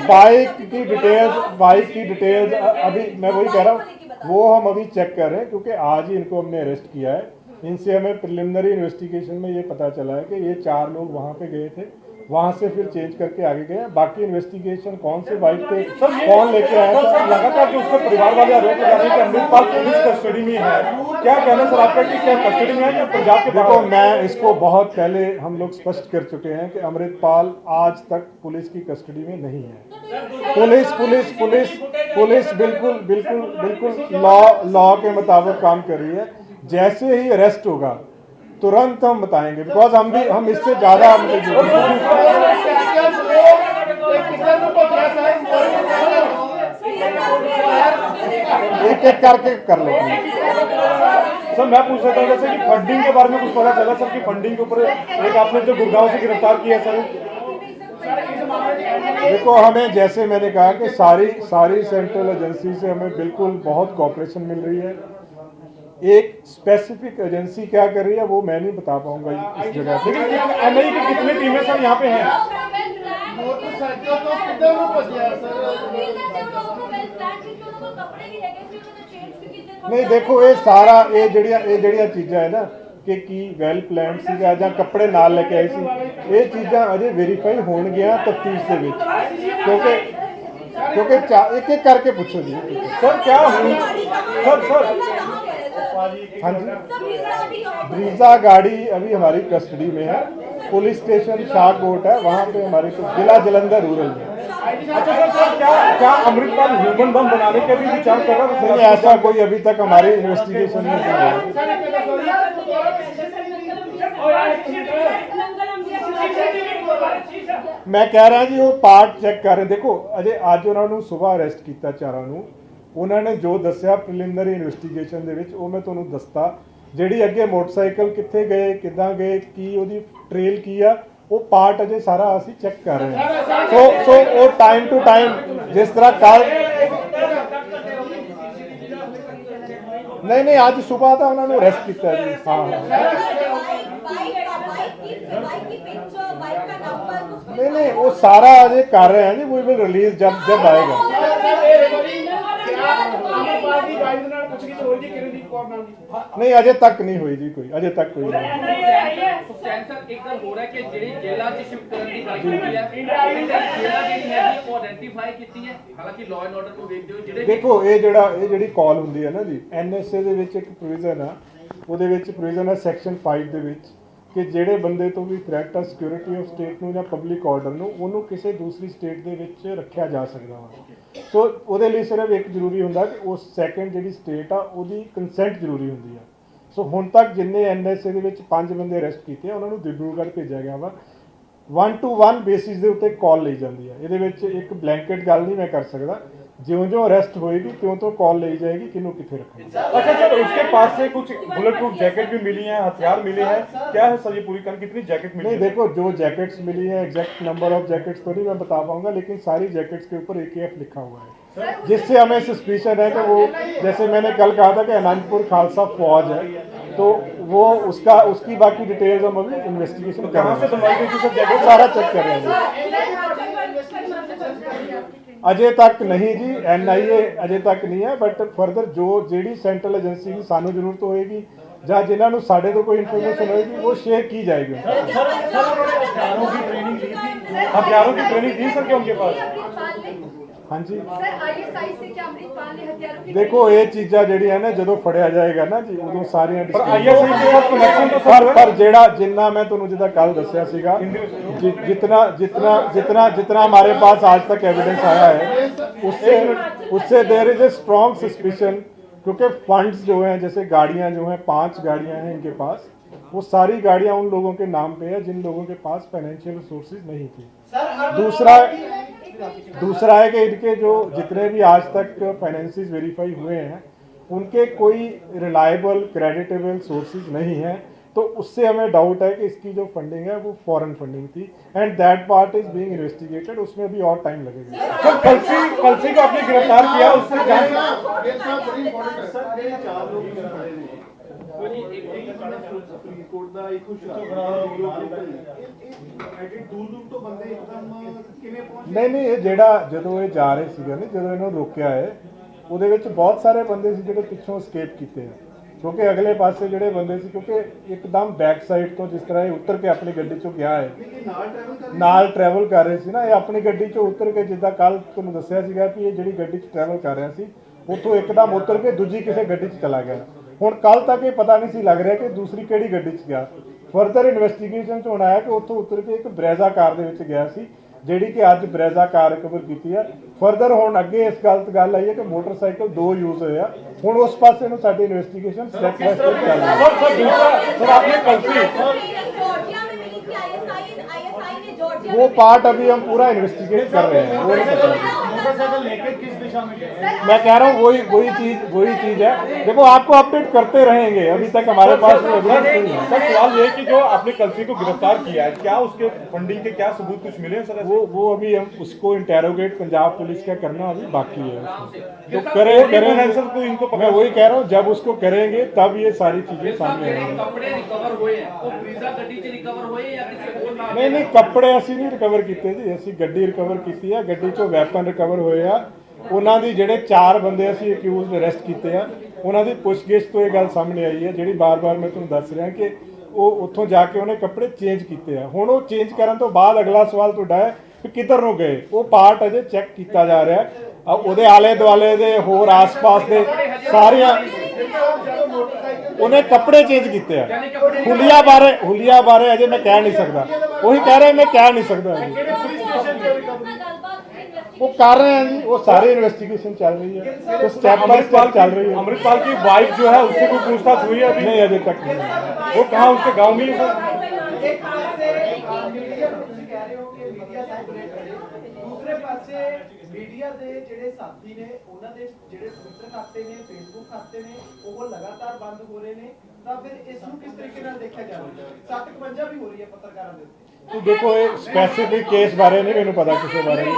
Speaker 1: बाइक की डिटेल्स अभी मैं वही कह रहा हूँ वो हम अभी चेक कर रहे हैं क्योंकि आज ही इनको हमने अरेस्ट किया है। इनसे हमें प्रिलिमिनरी इन्वेस्टिगेशन में ये पता चला है कि ये 4 लोग वहाँ पे गए थे, वहाँ से फिर चेंज करके आगे गए। बाकी इन्वेस्टिगेशन कौन से बाइक पे कौन लेके आया था, लगातार जो उसके परिवार वाले आरोप लगा रहे हैं कि अमृतपाल पुलिस कस्टडी में है, क्या कहना सर आपका कि क्या कस्टडी में है या पंजाब के? देखो मैं इसको बहुत पहले हम लोग स्पष्ट कर चुके हैं कि अमृतपाल आज तक पुलिस की कस्टडी में नहीं है। पुलिस बिल्कुल लॉ के मुताबिक काम कर रही है। जैसे ही अरेस्ट होगा तुरंत हम बताएंगे, बिकॉज हम इससे ज्यादा एक एक करके कर लेंगे।
Speaker 2: सर मैं पूछ सकता हूँ जैसे कि फंडिंग के बारे में कुछ पता चला सर कि फंडिंग के ऊपर एक आपने जो गुड़गांव से गिरफ्तार किया सर?
Speaker 1: देखो हमें जैसे मैंने कहा कि सारी सेंट्रल एजेंसी से हमें बिल्कुल बहुत कोऑपरेशन मिल रही है। एक स्पेसिफिक एजेंसी क्या कर रही है वो मैं नहीं बता पाऊंगा इस जगह पे।
Speaker 2: एनआई की कितनी टीमें सर यहाँ पे हैं?
Speaker 1: नहीं देखो ये सारा ये जड़िया चीज़ा है ना कि वैल प्लान सीगा ਜਾਂ ਕੱਪੜੇ ਨਾਲ ਲੈ ਕੇ ਆਏ ਸੀ, ਇਹ ਚੀਜ਼ਾਂ ਅਜੇ ਵੈਰੀਫਾਈ ਹੋਣਗੀਆਂ ਤਫਤੀਸ਼ ਦੇ ਵਿੱਚ ਕਿਉਂਕਿ एक एक करके पूछो जी
Speaker 2: सर क्या हुई सर
Speaker 1: हाँ जी ब्रीजा गाड़ी अभी हमारी कस्टडी में है। पुलिस स्टेशन शाहकोट है, वहाँ पे हमारे जिला जलंधर रूरल में
Speaker 2: अच्छा सर, क्या अमृतपाल ह्यूमन बम बनाने के भी विचार कर रहा
Speaker 1: नहीं, ऐसा कोई अभी तक हमारी इन्वेस्टिगेशन में नहीं है। मैं कह रहा जी वो पार्ट चेक कर रहे। देखो अजे ਅੱਜ ਉਹਨਾਂ ਨੂੰ ਸਵੇਰ ਅਰੈਸਟ ਕੀਤਾ ਚਾਰਾਂ ਨੂੰ, ਉਹਨਾਂ ਨੇ ਜੋ ਦੱਸਿਆ ਪ੍ਰੀਲਿਮਿਨਰੀ ਇਨਵੈਸਟੀਗੇਸ਼ਨ ਦੇ ਵਿੱਚ ਉਹ ਮੈਂ ਤੁਹਾਨੂੰ ਦੱਸਤਾ। ਜਿਹੜੀ ਅੱਗੇ ਮੋਟਰਸਾਈਕਲ ਕਿੱਥੇ ਗਏ, ਕਿੱਦਾਂ ਗਏ, ਕੀ ਉਹਦੀ ਟ੍ਰੇਲ ਕੀ ਆ, ਉਹ ਪਾਰਟ ਅਜੇ ਸਾਰਾ ਅਸੀਂ ਚੈੱਕ ਕਰ ਰਹੇ ਹਾਂ। ਸੋ ਉਹ ਟਾਈਮ ਟੂ ਟਾਈਮ ਜਿਸ ਤਰ੍ਹਾਂ ਕੱਲ नहीं आज सुबह था उन्होंने अरेस्ट किया जी। हाँ नहीं वो सारा अजय कर रहे हैं जी, वी विल रिलीज जब आएगा। नहीं अजय तक नहीं हुई जी कोई, अजय तक कोई नहीं।
Speaker 3: ਸੁਖਚੈਨ ਸਰ ਇੱਕ ਗੱਲ ਹੋ ਰਿਹਾ ਕਿ ਜਿਹੜੀ ਜੇਲ੍ਹਾਂ 'ਚ ਸ਼ਿਫਟ ਕਰਨ ਦੀ ਗੱਲ ਕੀਤੀ ਹੈ, ਜੇਲ੍ਹਾਂ ਜਿਹੜੀ ਹੈ ਉਹ ਆਇਡੈਂਟੀਫਾਈ ਕੀਤੀ ਹੈ, ਹਾਲਾਂਕਿ ਲਾਅ ਐਂਡ ਆਰਡਰ ਨੂੰ ਵੇਖਦੇ ਹੋ ਜਿਹੜੇ
Speaker 1: ਦੇਖੋ ਇਹ ਜਿਹੜੀ ਕਾਲ ਹੁੰਦੀ ਹੈ ਨਾ ਜੀ, ਐਨਐਸਏ ਦੇ ਵਿੱਚ ਇੱਕ ਪ੍ਰੋਵੀਜ਼ਨ ਆ, ਉਹਦੇ ਵਿੱਚ ਪ੍ਰੋਵੀਜ਼ਨ ਹੈ ਸੈਕਸ਼ਨ 5 ਦੇ ਵਿੱਚ ਕਿ ਜਿਹੜੇ ਬੰਦੇ ਤੋਂ ਵੀ ਥ੍ਰੈਟ ਆ ਸਿਕਿਉਰਿਟੀ ਆਫ ਸਟੇਟ ਨੂੰ ਜਾਂ ਪਬਲਿਕ ਆਰਡਰ ਨੂੰ, ਉਹਨੂੰ ਕਿਸੇ ਦੂਸਰੀ ਸਟੇਟ ਦੇ ਵਿੱਚ ਰੱਖਿਆ ਜਾ ਸਕਦਾ ਵਾ। ਸੋ ਉਹਦੇ ਲਈ ਸਿਰਫ ਇੱਕ ਜ਼ਰੂਰੀ ਹੁੰਦਾ ਕਿ ਉਸ ਸੈਕੰਡ ਜਿਹੜੀ ਸਟੇਟ ਆ ਉਹਦੀ ਕੰਸੈਂਟ ਜ਼ਰੂਰੀ ਹੁੰਦੀ ਆ। ਸੋ ਹੁਣ ਤੱਕ ਜਿੰਨੇ ਐਨਐਸਏ ਦੇ ਵਿੱਚ 5 ਬੰਦੇ ਅਰੈਸਟ ਕੀਤੇ ਆ, ਉਹਨਾਂ ਨੂੰ ਦਿਬਰੂਗੜ੍ਹ ਭੇਜਿਆ ਗਿਆ ਵਾ। 1-to-1 ਬੇਸਿਸ ਦੇ ਉੱਤੇ ਕਾਲ ਲਈ ਜਾਂਦੀ ਹੈ। ਇਹਦੇ ਵਿੱਚ ਇੱਕ ਬਲੈਂਕਟ ਗੱਲ ਨਹੀਂ ਮੈਂ ਕਰ ਸਕਦਾ, ज्यों अरेस्ट होएगी त्यों कॉल ली जाएगी किन्हों किथे रखना।
Speaker 2: अच्छा सर, उसके पास से कुछ बुलेट प्रूफ जैकेट भी मिली है, हथियार मिले हैं, क्या है सर ये पूरी कहानी, कितनी जैकेट मिली?
Speaker 1: नहीं देखो जो जैकेट्स मिली है एग्जैक्ट नंबर ऑफ जैकेट्स तो नहीं मैं बता पाऊंगा, लेकिन सारी जैकेट्स के ऊपर AKF लिखा हुआ है, जिससे हमें सस्पिशन है कि वो, जैसे मैंने कल कहा था कि आनंदपुर खालसा फौज है, तो वो उसकी बाकी डिटेल्स हम अभी इन्वेस्टिगेशन कर रहे हैं, सारा चेक कर रहे हैं। अजय तक नहीं जी, NIA अजय तक नहीं है, बट फर्दर जो ਜਿਹੜੀ ਸੈਂਟਰਲ ਏਜੰਸੀ ਦੀ ਸਾਨੂੰ ਜ਼ਰੂਰਤ ਹੋਏਗੀ ਜਾਂ ਜਿਨ੍ਹਾਂ ਨੂੰ ਸਾਡੇ ਤੋਂ ਕੋਈ ਇਨਫੋਰਮੇਸ਼ਨ ਹੋਏਗੀ वो शेयर की जाएगी।
Speaker 2: हथियारों की ट्रेनिंग दी सर क्या उनके पास?
Speaker 1: हाँ जी
Speaker 4: सर ISI से क्या अमृतपाल ने हथियारों की
Speaker 1: देखो ये चीज़ा ਜਿਹੜੀਆਂ ਨੇ ਜਦੋਂ ਫੜਿਆ ਜਾਏਗਾ ਨਾ ਜੀ ਉਦੋਂ ਸਾਰੀਆਂ
Speaker 2: पर ISI के साथ कनेक्शन तो सर
Speaker 1: पर ਜਿਹੜਾ ਜਿੰਨਾ मैं ਤੁਹਾਨੂੰ ਜਿੱਦਾਂ ਕੱਲ ਦੱਸਿਆ ਸੀਗਾ जितना हमारे पास आज तक एविडेंस आया है उससे there is a strong suspicion, क्योंकि फंड्स जो हैं जैसे गाड़ियां जो हैं 5 गाड़ियां हैं इनके पास, वो सारी गाड़ियां उन लोगों के नाम पे है जिन लोगों के पास फाइनेंशियल रिसोर्सेज नहीं थी। दूसरा है कि इनके जो जितने भी आज तक फाइनेंसेस वेरीफाई हुए हैं उनके कोई रिलायबल क्रेडिटेबल सोर्सेज नहीं हैं, तो उससे हमें डाउट है कि इसकी जो फंडिंग है वो फॉरेन फंडिंग थी, and that part is being investigated, उसमें भी और टाइम लगेगा।
Speaker 2: सर कलसी को आपने गिरफ्तार किया, उससे जांच
Speaker 1: नहीं ये ਜਿਹੜਾ ਜਦੋਂ ਇਹ ਜਾ ਰਹੇ ਸੀਗੇ ਨਾ, ਜਦੋਂ ਇਹਨੂੰ ਰੋਕਿਆ ਹੈ ਉਹਦੇ ਵਿੱਚ ਬਹੁਤ ਸਾਰੇ ਬੰਦੇ ਸੀ ਜਿਹੜੇ ਪਿੱਛੋਂ escape ਕੀਤੇ ਆ, क्योंकि अगले पासे ਜਿਹੜੇ ਬੰਦੇ ਸੀ, क्योंकि एकदम बैक साइड ਤੋਂ ਜਿਸ ਤਰ੍ਹਾਂ ਇਹ ਉਤਰ ਕੇ ਆਪਣੀ ਗੱਡੀ ਚੋਂ ਗਿਆ ਹੈ, ਨਾਲ ਟਰੈਵਲ ਕਰ ਰਹੇ ਸੀ ਨਾ, ਇਹ ਆਪਣੀ ਗੱਡੀ ਚੋਂ ਉਤਰ ਕੇ, ਜਿੱਦਾਂ ਕੱਲ ਤੁਹਾਨੂੰ ਦੱਸਿਆ ਸੀਗਾ ਕਿ ਇਹ ਜਿਹੜੀ ਗੱਡੀ 'ਚ ਟਰੈਵਲ ਕਰ ਰਿਹਾ ਸੀ ਉੱਥੋਂ ਇੱਕਦਮ ਉਤਰ ਕੇ ਦੂਜੀ ਕਿਸੇ ਗੱਡੀ 'ਚ ਚਲਾ ਗਿਆ। ਹੁਣ ਕੱਲ ਤੱਕ ਇਹ ਪਤਾ ਨਹੀਂ ਸੀ ਲੱਗ ਰਿਹਾ ਕਿ ਦੂਸਰੀ ਕਿਹੜੀ ਗੱਡੀ 'ਚ ਗਿਆ। ਫਰਦਰ ਇਨਵੈਸਟੀਗੇਸ਼ਨ 'ਚ ਹੁਣ ਆਇਆ ਕਿ ਉੱਥੋਂ ਉਤਰ ਕੇ ਇੱਕ ਬਰੇਜ਼ਾ ਕਾਰ ਦੇ ਵਿੱਚ ਗਿਆ ਸੀ, ਜਿਹੜੀ ਕਿ ਅੱਜ ਬਰੇਜ਼ਾ ਕਾਰ ਰਿਕਵਰ ਕੀਤੀ ਹੈ। ਫਰਦਰ ਹੁਣ ਅੱਗੇ ਇਸ ਗੱਲ ਆਈ ਹੈ ਕਿ ਮੋਟਰਸਾਈਕਲ 2 ਯੂਜ਼ ਹੋਏ ਆ, ਹੁਣ ਉਸ ਪਾਸੇ ਨੂੰ ਸਾਡੀ ਇਨਵੈਸਟੀਗੇਸ਼ਨ ਸਟੈਪ ਬਾय स्टेप ਚੱਲ ਰਹੀ है।
Speaker 2: सर आपने कलसी
Speaker 4: जॉर्जिया में मिली थी ISI ने जॉर्जिया
Speaker 1: वो पार्ट अभी हम पूरा इन्वेस्टिगेट कर रहे हैं, वो नहीं पता।
Speaker 5: मोटरसाइकिल लेके किस दिशा में गए?
Speaker 1: मैं कह रहा हूँ वही चीज है। देखो आपको अपडेट करते रहेंगे, अभी तक हमारे पास एविडेंस नहीं है।
Speaker 2: सर सवाल ये है कि जो आपने कलसी को गिरफ्तार किया है, क्या उसके फंडिंग के क्या सबूत कुछ मिले हैं सर?
Speaker 1: वो अभी हम उसको इंटेरोगेट पंजाब पुलिस का करना अभी बाकी है, तो
Speaker 2: करेंगे सर, तो इनको
Speaker 1: मैं वही कह रहा हूँ, जब उसको करेंगे तब ये सारी चीजें सामने आएंगी।
Speaker 3: ਕੱਪੜੇ ਰਿਕਵਰ ਹੋਏ ਆ ਉਹ ਬਰੀਜ਼ਾ ਗੱਡੀ 'ਚ ਰਿਕਵਰ ਹੋਏ ਜਾਂ ਕਿਸੇ ਹੋਰ ਨਾਲ?
Speaker 1: नहीं ਕੱਪੜੇ ਅਸੀਂ ਨਹੀਂ ਰਿਕਵਰ ਕੀਤੇ ਜੀ, ਅਸੀਂ ਗੱਡੀ ਰਿਕਵਰ ਕੀਤੀ ਆ, ਗੱਡੀ 'ਚੋਂ ਵੈਪਨ ਰਿਕਵਰ ਹੋਏ ਆ। ਉਹਨਾਂ ਦੀ ਜਿਹੜੇ 4 ਬੰਦੇ ਅਸੀਂ ਅਕਿਊਜ਼ਡ ਅਰੈਸਟ ਕੀਤੇ ਆ, ਉਹਨਾਂ ਦੀ ਪੁੱਛਗਿੱਛ ਤੋਂ ਇਹ ਗੱਲ ਸਾਹਮਣੇ ਆਈ ਹੈ, ਜਿਹੜੀ ਬਾਰ-ਬਾਰ ਮੈਂ ਤੁਹਾਨੂੰ ਦੱਸ ਰਿਹਾ ਕਿ ਉਹ ਉੱਥੋਂ ਜਾ ਕੇ ਉਹਨੇ ਕੱਪੜੇ ਚੇਂਜ ਕੀਤੇ ਆ। ਹੁਣ ਉਹ ਚੇਂਜ ਕਰਨ ਤੋਂ ਬਾਅਦ ਅਗਲਾ ਸਵਾਲ ਤੁਹਾਡਾ ਹੈ ਕਿ ਕਿੱਧਰ ਨੂੰ ਗਏ, ਉਹ ਪਾਰਟ ਅਜੇ ਚੈੱਕ ਕੀਤਾ ਜਾ ਰਿਹਾ। ਉਹਦੇ ਆਲੇ ਦੁਆਲੇ ਦੇ ਹੋਰ ਆਸ-ਪਾਸ ਦੇ ਸਾਰੀਆਂ ਉਹਨੇ ਕੱਪੜੇ ਚੇਂਜ ਕੀਤੇ ਆ। ਹੁਲੀਆ ਬਾਰੇ ਅਜੇ ਮੈਂ ਕਹਿ ਨਹੀਂ ਸਕਦਾ, ਉਹੀ ਕਹਿ ਰਿਹਾ, ਮੈਂ ਕਹਿ ਨਹੀਂ ਸਕਦਾ। वो कर रहे हैं जी, वो सारी इन्वेस्टिगेशन चल रही है, तो स्टेप बाय स्टेप चल रही है।
Speaker 2: अमृतपाल की वाइफ जो है उससे कोई पूछताछ हुई है अभी?
Speaker 1: नहीं, अभी तक नहीं।
Speaker 2: वो कहाँ, उसके गाँव में ही है सर?
Speaker 6: एक पासे मीडिया ਨੂੰ ਤੁਸੀਂ ਕਹਿ ਰਹੇ ਹੋ ਕਿ ਮੀਡੀਆ ਸੈਪਰੇਟ ਕਰੇ, ਦੂਸਰੇ ਪਾਸੇ ਮੀਡੀਆ ਦੇ ਜਿਹੜੇ ਸਾਥੀ ਨੇ ਉਹਨਾਂ ਦੇ ਜਿਹੜੇ ਟਵਿੱਟਰ ਖਾਤੇ ਨੇ, ਫੇਸਬੁੱਕ ਖਾਤੇ ਨੇ, ਉਹ ਲਗਾਤਾਰ ਬੰਦ ਹੋ ਰਹੇ ਨੇ, ਤਾਂ ਫਿਰ ਇਸ ਨੂੰ ਕਿਸ ਤਰੀਕੇ ਨਾਲ ਦੇਖਿਆ ਜਾਵੇ? 751 ਵੀ ਹੋ ਰਹੀ ਹੈ ਪੱਤਰਕਾਰਾਂ ਦੇ ਉੱਤੇ।
Speaker 1: तो देखो, एक स्पेसिफिक केस बारे नहीं मैंने पता किसी बारे में।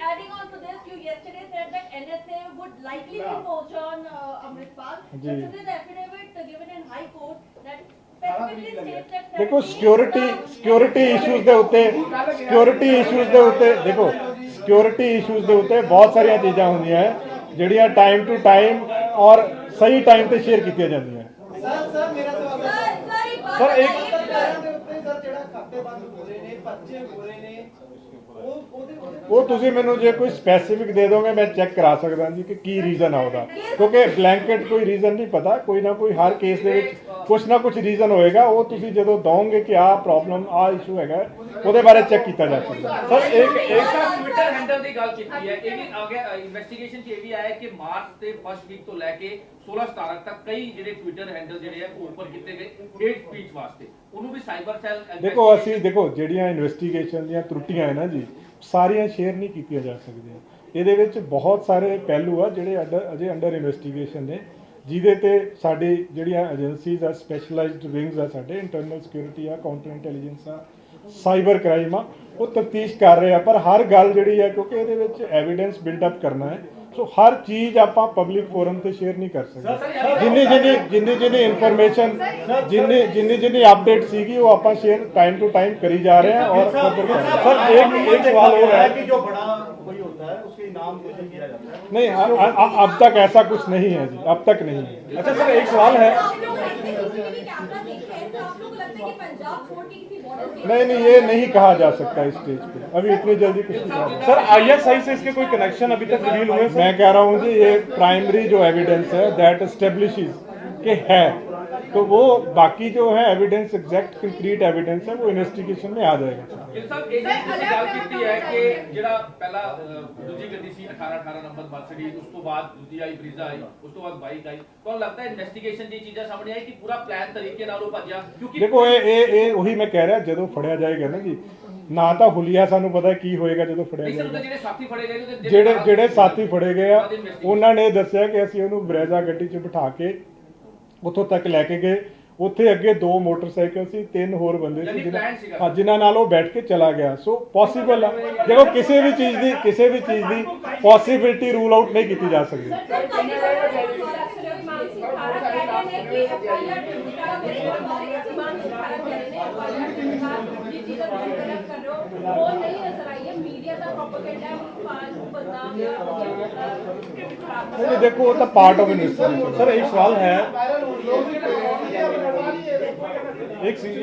Speaker 4: Adding on to this, you yesterday said that NSA would likely be poached on Amritpal.
Speaker 1: जी।
Speaker 4: Consider the affidavit given in High Court that specifically states that
Speaker 1: देखो, सिक्योरिटी इश्यूज ਦੇ ਉੱਤੇ ਦੇਖੋ, ਸਿਕਿਉਰਿਟੀ ਇਸ਼ੂਜ਼ ਦੇ ਉੱਤੇ ਬਹੁਤ ਸਾਰੀਆਂ ਚੀਜ਼ਾਂ ਹੁੰਦੀਆਂ ਹੈ ਜਿਹੜੀਆਂ ਟਾਈਮ ਟੂ ਟਾਈਮ ਔਰ ਸਹੀ ਟਾਈਮ ਤੇ ਸ਼ੇਅਰ ਕੀਤੀਆਂ ਜਾਂਦੀਆਂ।
Speaker 6: ਸਰ ਮੇਰਾ ਸਵਾਲ ਹੈ
Speaker 4: सर एक
Speaker 6: ਪੱਤਰਕਾਰਾਂ ਦੇ ਉੱਤੇ ਸਰ ਜਿਹੜਾ ਖਾਤੇ ਬੰਦ ਹੋ ਰਹੇ ਨੇ, ਪਰਚੇ ਹੋ ਰਹੇ ਨੇ, ਉਹਦੇ
Speaker 1: ਉਹ ਤੁਸੀਂ ਮੈਨੂੰ ਜੇ ਕੋਈ ਸਪੈਸੀਫਿਕ ਦੇ ਦੋਗੇ ਮੈਂ ਚੈੱਕ ਕਰਾ ਸਕਦਾ ਜੀ ਕਿ ਕੀ ਰੀਜ਼ਨ ਆ ਉਹਦਾ, ਕਿਉਂਕਿ ਬਲੈਂਕਟ ਕੋਈ ਰੀਜ਼ਨ ਨਹੀਂ ਪਤਾ, ਕੋਈ ਨਾ ਕੋਈ ਹਰ ਕੇਸ ਦੇ ਵਿੱਚ ਕੁਛ ਨਾ ਕੁਛ ਰੀਜ਼ਨ ਹੋਏਗਾ। ਉਹ ਤੁਸੀਂ ਜਦੋਂ ਦੋਗੇ ਕਿ ਆਹ ਪ੍ਰੋਬਲਮ ਆਹ ਇਸ਼ੂ ਹੈਗਾ, ਉਹਦੇ ਬਾਰੇ ਚੈੱਕ ਕੀਤਾ ਜਾ ਸਕਦਾ।
Speaker 3: ਸਰ ਇੱਕ ਟਵਿੱਟਰ ਹੈਂਡਲ ਦੀ ਗੱਲ ਕੀਤੀ ਹੈ, ਇਹ ਵੀ ਆ ਗਿਆ ਇਨਵੈਸਟੀਗੇਸ਼ਨ 'ਚ ਇਹ ਵੀ ਆਇਆ ਕਿ ਮਾਰਚ ਦੇ ਫਸਟ ਵੀਕ ਤੋਂ ਲੈ ਕੇ 16-17 ਤੱਕ ਕਈ ਜਿਹੜੇ ਟਵਿੱਟਰ ਹੈਂਡਲ ਜਿਹੜੇ ਆ ਉਹ ਉੱਪਰ ਕੀਤੇ ਗਏ ਹੇਟ ਸਪੀਚ ਵਾਸਤੇ, ਉਹਨੂੰ ਵੀ ਸਾਈਬਰ ਸੈੱਲ
Speaker 1: ਦੇਖੋ, ਅਸੀਂ ਦੇਖੋ ਜਿਹੜੀਆਂ ਇਨਵੈਸਟੀਗੇਸ਼ਨ ਦੀਆਂ ਤਰੁੱਟੀਆਂ ਹੈ ਨਾ ਜੀ, ਸਾਰੀਆਂ ਸ਼ੇਅਰ ਨਹੀਂ ਕੀਤੀਆਂ ਜਾ ਸਕਦੀਆਂ। ਇਹਦੇ ਵਿੱਚ ਬਹੁਤ ਸਾਰੇ ਪਹਿਲੂ ਆ ਜਿਹੜੇ ਅਜੇ ਅੰਡਰ ਇਨਵੈਸਟੀਗੇਸ਼ਨ ਨੇ, ਜਿਹਦੇ ਤੇ ਸਾਡੀ ਜਿਹੜੀਆਂ ਏਜੰਸੀਜ਼ ਆ, ਸਪੈਸ਼ਲਾਈਜ਼ਡ ਵਿੰਗਸ ਆ, ਸਾਡੇ ਇੰਟਰਨਲ ਸਿਕਿਉਰਿਟੀ ਆ, ਕਾਊਂਟਰ ਇੰਟੈਲੀਜੈਂਸ ਆ, ਸਾਈਬਰ ਕ੍ਰਾਈਮ ਆ, ਉਹ ਤਫਤੀਸ਼ ਕਰ ਰਹੇ ਆ। ਪਰ ਹਰ ਗੱਲ ਜਿਹੜੀ ਹੈ, ਕਿਉਂਕਿ ਇਹਦੇ ਵਿੱਚ ਐਵੀਡੈਂਸ ਬਿਲਡ ਅਪ ਕਰਨਾ ਹੈ, ਸੋ ਹਰ ਚੀਜ਼ ਆਪਾਂ ਪਬਲਿਕ ਫੋਰਮ ਤੇ ਸ਼ੇਅਰ ਨਹੀਂ ਕਰ ਸਕਦੇ। ਜਿੰਨੀ ਇਨਫੋਰਮੇਸ਼ਨ ਜਿੰਨੀ ਅਪਡੇਟ ਸੀਗੀ ਉਹ ਆਪਾਂ ਸ਼ੇਅਰ टाइम टू टाइम करी जा रहे हैं। और
Speaker 2: सर एक सवाल और है कि जो बड़ा कोई होता है उसके इनाम घोषित किया जाता है।
Speaker 1: नहीं, अब तक ऐसा कुछ नहीं है जी, अब तक नहीं है।
Speaker 2: अच्छा सर, एक सवाल है,
Speaker 4: आप लोग ऐसे सीसीटीवी कैमरा देखे हैं तो आप लोग को लगता है कि पंजाब छोड़ के किसी बॉर्डर से
Speaker 1: नहीं, ये नहीं कहा जा सकता इस स्टेज पे, अभी इतनी जल्दी कुछ नहीं कहा।
Speaker 2: सर ISI से इसके कोई कनेक्शन अभी तक रिवील हुए?
Speaker 1: मैं कह रहा हूँ जी, ये प्राइमरी जो एविडेंस है दैट एस्टेब्लिशेस के है, तो वो बाकी जो है एविडेंस, एग्जैक्ट कंक्रीट एविडेंस है, वो इन्वेस्टिगेशन में आ जाएगा।
Speaker 3: ਗਿਲ ਸਾਹਿਬ ਇਹ ਜਿਹੜੀ ਤੁਸੀਂ ਗੱਲ ਕੀਤੀ ਹੈ ਕਿ ਜਿਹੜਾ ਪਹਿਲਾ ਦੂਜੀ ਗੱਡੀ ਸੀ 18 ਨੰਬਰ ਮਰਸੀਡੀਜ਼, ਉਸ ਤੋਂ ਬਾਅਦ ਦੂਜੀ ਆਈ ਬਰੀਜ਼ਾ ਆਈ, ਉਸ ਤੋਂ ਬਾਅਦ ਬਾਈਕ ਆਈ, ਤੁਹਾਨੂੰ ਲੱਗਦਾ ਹੈ ਇਨਵੈਸਟੀਗੇਸ਼ਨ ਦੀ ਚੀਜ਼ਾਂ ਸਾਹਮਣੇ ਆਈ ਕਿ ਪੂਰਾ ਪਲਾਨ ਤਰੀਕੇ ਨਾਲ ਉਹ ਭੱਜਿਆ? ਕਿਉਂਕਿ
Speaker 1: ਦੇਖੋ, ਇਹ ਉਹੀ ਮੈਂ ਕਹਿ ਰਿਹਾ, ਜਦੋਂ ਫੜਿਆ ਜਾਏਗਾ ਨਾ ਜੀ, ਨਾ ਤਾਂ ਹੁਲੀਆ ਸਾਨੂੰ ਪਤਾ ਕੀ ਹੋਏਗਾ ਜਦੋਂ ਫੜਿਆ
Speaker 3: ਨਹੀਂ ਸਰ, ਉਹਦੇ
Speaker 1: ਜਾਏਗਾ।
Speaker 3: ਜਿਹੜੇ ਸਾਥੀ ਫੜੇ ਗਏ ਨੇ,
Speaker 1: ਜਿਹੜੇ ਸਾਥੀ ਫੜੇ ਗਏ ਆ, ਉਹਨਾਂ ਨੇ ਦੱਸਿਆ ਕਿ ਅਸੀਂ ਉਹਨੂੰ ਬਰੇਜ਼ਾ ਗੱਡੀ 'ਚ ਬਿਠਾ ਕੇ ਉੱਥੋਂ ਤੱਕ ਲੈ ਕੇ ਗਏ। ਉੱਥੇ ਅੱਗੇ 2 ਮੋਟਰਸਾਈਕਲ ਸੀ, 3 ਹੋਰ ਬੰਦੇ ਸੀ ਜਿਨ੍ਹਾਂ ਨਾਲ ਉਹ ਬੈਠ ਕੇ ਚਲਾ ਗਿਆ। ਸੋ ਪੋਸੀਬਲ ਆ, ਦੇਖੋ ਕਿਸੇ ਵੀ ਚੀਜ਼ ਦੀ ਪੋਸੀਬਿਲਿਟੀ ਰੂਲ ਆਊਟ ਨਹੀਂ ਕੀਤੀ ਜਾ ਸਕਦੀ। नहीं, देखो वो तो पार्ट ऑफ इन्वेस्टिगेशन।
Speaker 2: सर एक सवाल है,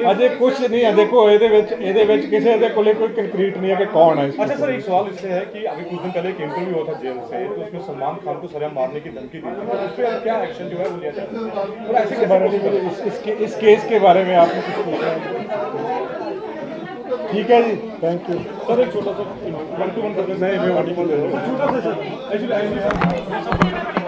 Speaker 1: अजय कुछ नहीं है। देखो ਇਹਦੇ ਵਿੱਚ ਕਿਸੇ ਦੇ ਕੋਲੇ ਕੋਈ कंक्रीट नहीं है कि कौन है।
Speaker 2: अच्छा सर, एक सवाल इससे है कि अभी कुछ दिन पहले एक इंटरव्यू हुआ था जेल से, तो उसमें सलमान खान को सजा मारने की धमकी दी थी, तो उस पर क्या एक्शन जो है वो लिया जाए? और ऐसे
Speaker 1: के बारे में इस केस के बारे में आपने कुछ पूछा है? ठीक है जी, थैंक यू
Speaker 2: सर। एक छोटा सा 1-to-1
Speaker 1: नहीं, मैं 1
Speaker 2: छोटा सा सर, एक्चुअली